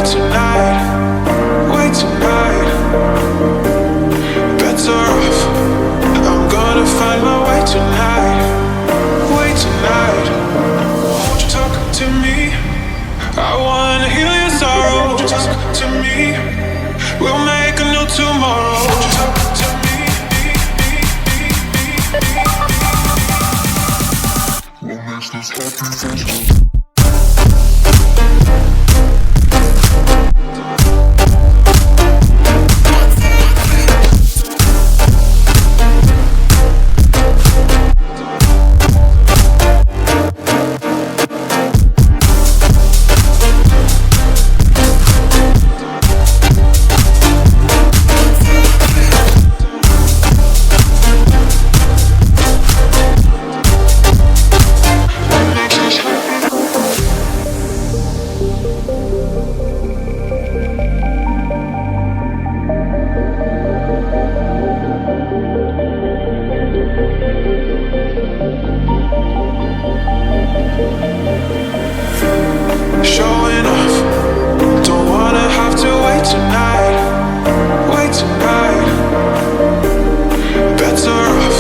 tonight, wait tonight. Better off, I'm gonna find my way tonight, wait tonight. Won't you talk to me? I wanna heal your sorrow. Won't you talk to me? We'll make a new tomorrow. Won't you talk to me? What makes this happy? Showing off, don't wanna have to wait tonight, wait tonight. Better off,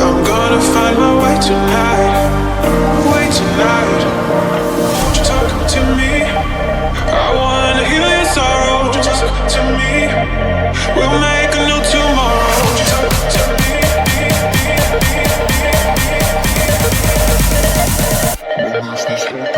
I'm gonna find my way tonight, wait tonight. Won't you talk to me? I wanna heal your sorrow. Won't you talk to me? We'll make a new tomorrow. Won't you talk to me? What makes this happy?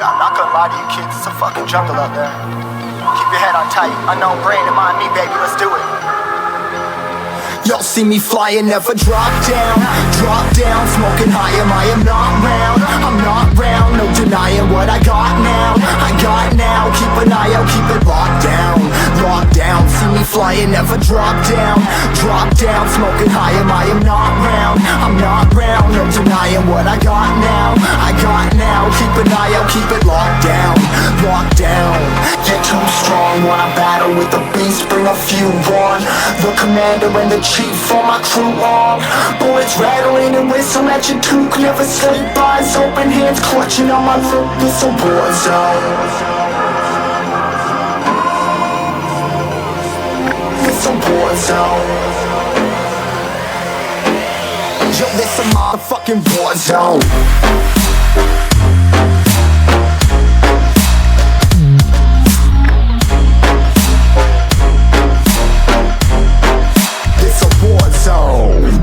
I'm not gonna lie to you kids, it's a fucking jungle out there. Keep your head on tight, unknown brain and mind me, baby, let's do it. Y'all see me flying, never drop down, smoking high, I am not round, I'm not round, no denying what I got now, keep an eye out, keep it locked down, see me flying, never drop down, smoking high, I am not round, I'm not round, no denying what I got now, keep an eye out, keep it locked down, get too strong, wanna battle with the beast, bring a few on, the commander and the chief for my crew on, bullets rattling and whistle at your toque, never sleep, eyes open, hands clutching on my loop, it's a war zone. It's a war zone. Yo, this a motherfucking war zone. It's a war zone.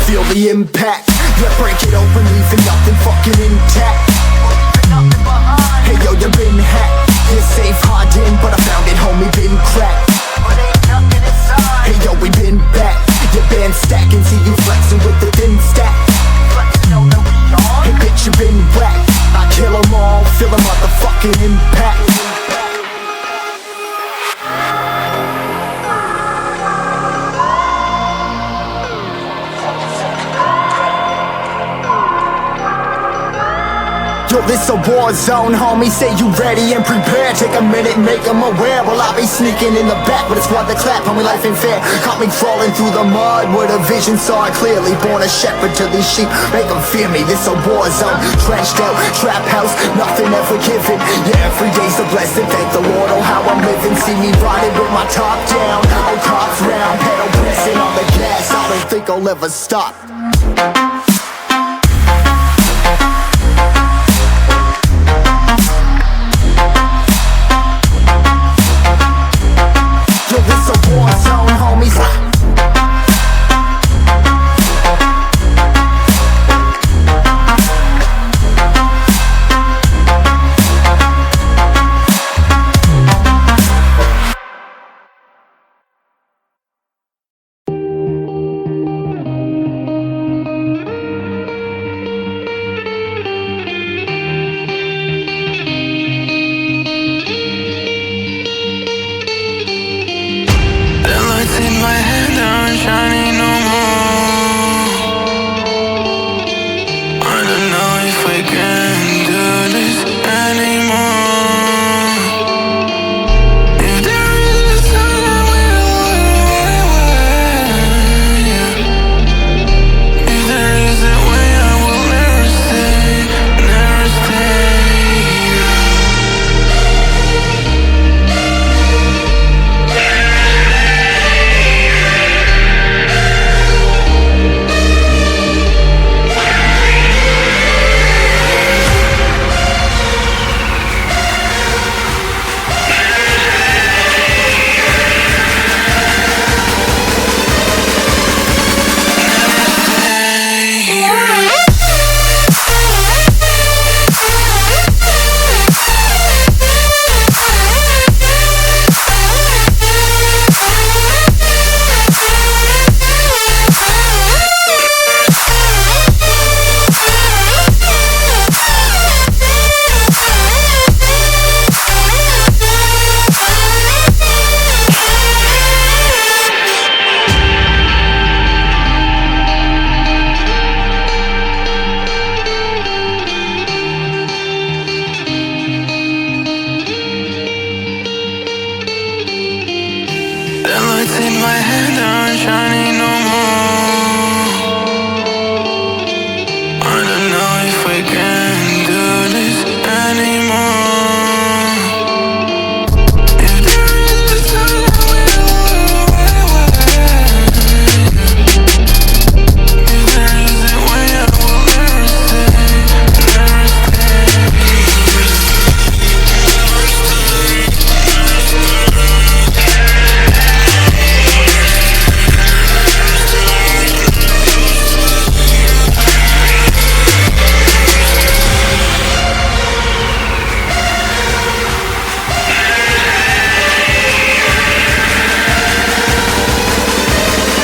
Feel the impact, yeah, break it open, leaving nothing fucking intact. Hey yo, you been hacked, you're safe hiding, but I found it, homie, been cracked. Hey yo, we been back, your band stacking, see you flexing with the thin stack. Hey bitch, you been whacked, I kill them all, feel the motherfucking impact. Yo, this a war zone, homie. Say you ready and prepared. Take a minute, make them aware. Well, I'll be sneaking in the back, but it's one to clap. Homie, life ain't fair. Caught me crawling through the mud with a vision, saw it clearly. Born a shepherd to these sheep, make them fear me. This a war zone, trenched out, trap house, nothing ever given. Yeah, every day's a blessing. Thank the Lord, oh how I'm living. See me riding with my top down, oh cops round, pedal pressing on the gas. I don't think I'll ever stop. Yo, this a war zone, homies. In my head aren't shining no more. I don't know if I can do this anymore. If there is a time I will, yeah. If there is a way I will never stay, never stay. The lights in my head aren't shining no more. I don't know if I can do this anymore. If there is a time I will, if there is a way I will never stay, never stay.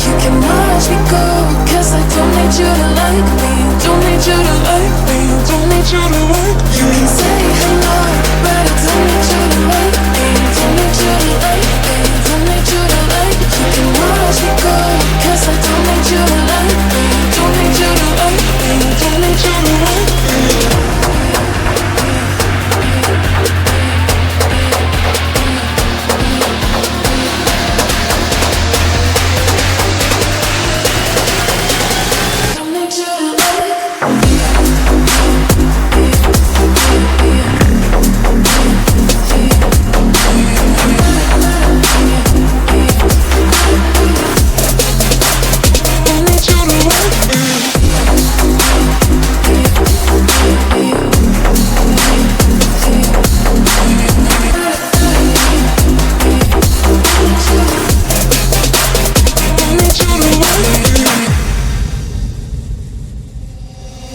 You can watch me go, 'cause I don't need you to like me. don't need you to like me, don't need you to like me. You can say hello, but I don't need you to like me, don't need you to like me, don't need you to like me. You can watch me go, 'cause I don't need you to like me, don't need you to like me, don't need you to like me.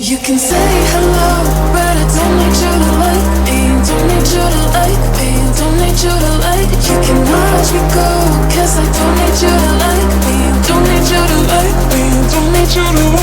You can say hello, but I don't need you to like me, don't need you to like me, don't need you to like. You can watch me go, 'cause I don't need you to like me, don't need you to like me, don't need you to like.